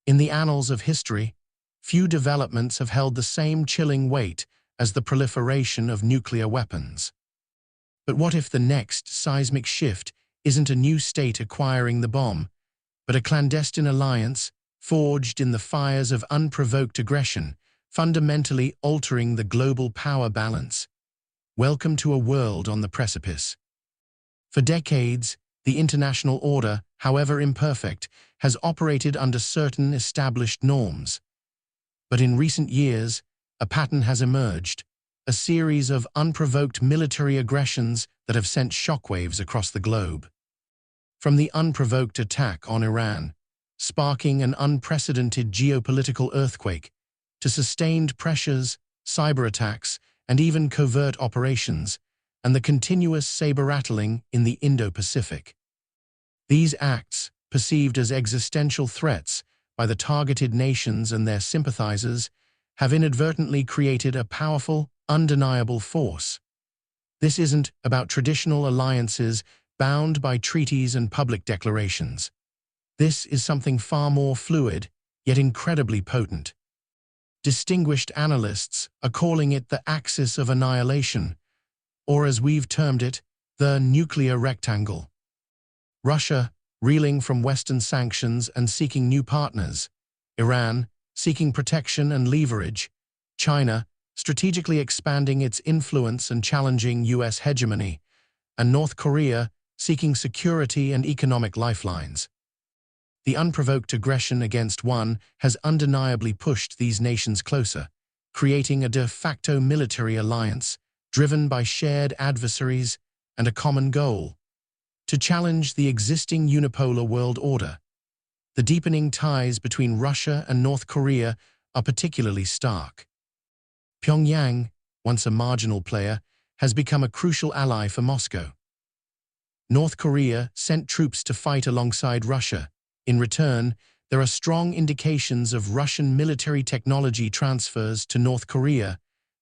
In the annals of history, few developments have held the same chilling weight as the proliferation of nuclear weapons. But what if the next seismic shift isn't a new state acquiring the bomb, but a clandestine alliance forged in the fires of unprovoked aggression, fundamentally altering the global power balance? Welcome to a world on the precipice. For decades, the international order, however imperfect, has operated under certain established norms. But in recent years, a pattern has emerged, a series of unprovoked military aggressions that have sent shockwaves across the globe. From the unprovoked attack on Iran, sparking an unprecedented geopolitical earthquake, to sustained pressures, cyber-attacks, and even covert operations, and the continuous saber-rattling in the Indo-Pacific. These acts, perceived as existential threats by the targeted nations and their sympathizers, have inadvertently created a powerful, undeniable force. This isn't about traditional alliances bound by treaties and public declarations. This is something far more fluid, yet incredibly potent. Distinguished analysts are calling it the axis of annihilation, or as we've termed it, the nuclear rectangle. Russia, reeling from Western sanctions and seeking new partners. Iran, seeking protection and leverage. China, strategically expanding its influence and challenging US hegemony. And North Korea, seeking security and economic lifelines. The unprovoked aggression against one has undeniably pushed these nations closer, creating a de facto military alliance driven by shared adversaries and a common goal: to challenge the existing unipolar world order. The deepening ties between Russia and North Korea are particularly stark. Pyongyang, once a marginal player, has become a crucial ally for Moscow. North Korea sent troops to fight alongside Russia. In return, there are strong indications of Russian military technology transfers to North Korea,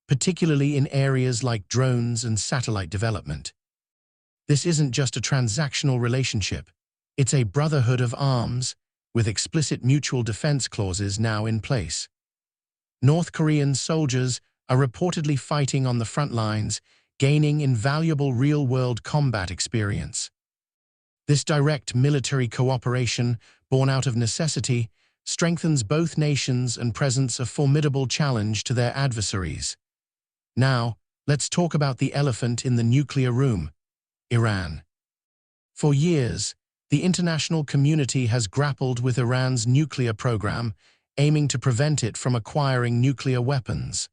particularly in areas like drones and satellite development. This isn't just a transactional relationship, it's a brotherhood of arms, with explicit mutual defense clauses now in place. North Korean soldiers are reportedly fighting on the front lines, gaining invaluable real-world combat experience. This direct military cooperation, born out of necessity, strengthens both nations and presents a formidable challenge to their adversaries. Now, let's talk about the elephant in the nuclear room: Iran. For years, the international community has grappled with Iran's nuclear program, aiming to prevent it from acquiring nuclear weapons.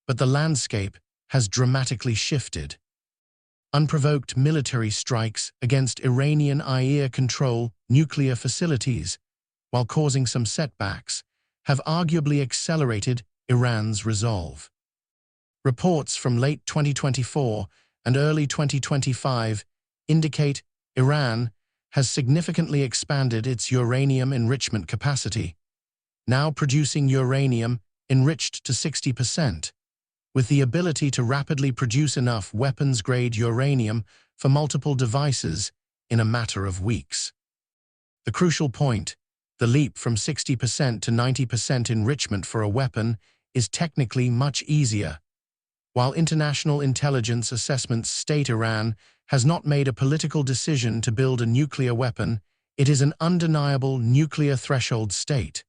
But the landscape has dramatically shifted. Unprovoked military strikes against Iranian IAEA-controlled nuclear facilities, while causing some setbacks, have arguably accelerated Iran's resolve. Reports from late 2024 and early 2025 indicate Iran has significantly expanded its uranium enrichment capacity, now producing uranium enriched to 60%, with the ability to rapidly produce enough weapons-grade uranium for multiple devices in a matter of weeks. The crucial point, the leap from 60% to 90% enrichment for a weapon, is technically much easier. While international intelligence assessments state Iran has not made a political decision to build a nuclear weapon, it is an undeniable nuclear threshold state.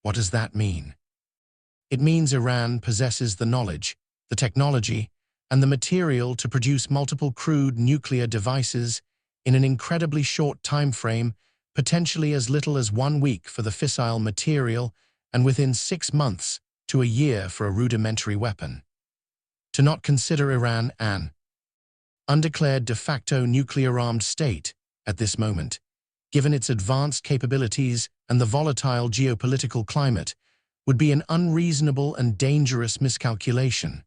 What does that mean? It means Iran possesses the knowledge, the technology, and the material to produce multiple crude nuclear devices in an incredibly short time frame, potentially as little as 1 week for the fissile material and within 6 months to a year for a rudimentary weapon. To not consider Iran an undeclared de facto nuclear-armed state at this moment, given its advanced capabilities and the volatile geopolitical climate, would be an unreasonable and dangerous miscalculation.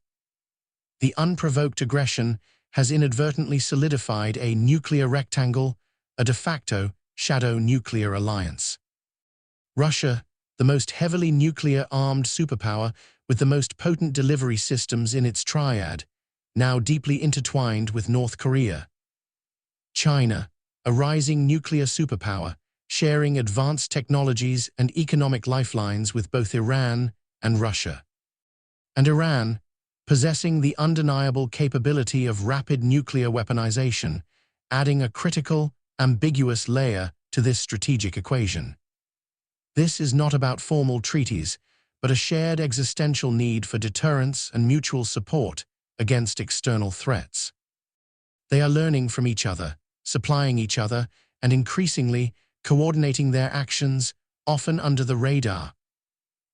The unprovoked aggression has inadvertently solidified a nuclear rectangle, a de facto shadow nuclear alliance. Russia, the most heavily nuclear-armed superpower with the most potent delivery systems in its triad, now deeply intertwined with North Korea. China, a rising nuclear superpower, sharing advanced technologies and economic lifelines with both Iran and Russia. And Iran, possessing the undeniable capability of rapid nuclear weaponization, adding a critical, ambiguous layer to this strategic equation. This is not about formal treaties, but a shared existential need for deterrence and mutual support against external threats. They are learning from each other, supplying each other, and increasingly coordinating their actions, often under the radar.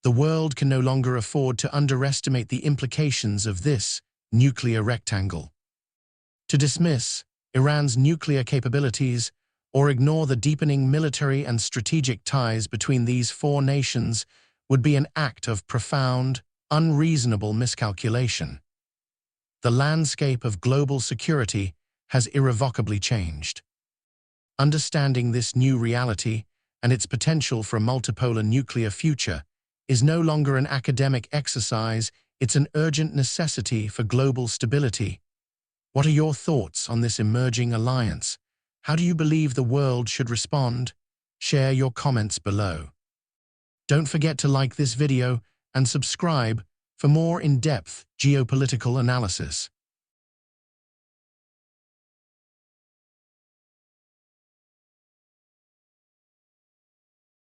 The world can no longer afford to underestimate the implications of this nuclear rectangle. To dismiss Iran's nuclear capabilities or ignore the deepening military and strategic ties between these four nations would be an act of profound, unreasonable miscalculation. The landscape of global security has irrevocably changed. Understanding this new reality and its potential for a multipolar nuclear future is no longer an academic exercise, it's an urgent necessity for global stability. What are your thoughts on this emerging alliance? How do you believe the world should respond? Share your comments below. Don't forget to like this video and subscribe for more in-depth geopolitical analysis.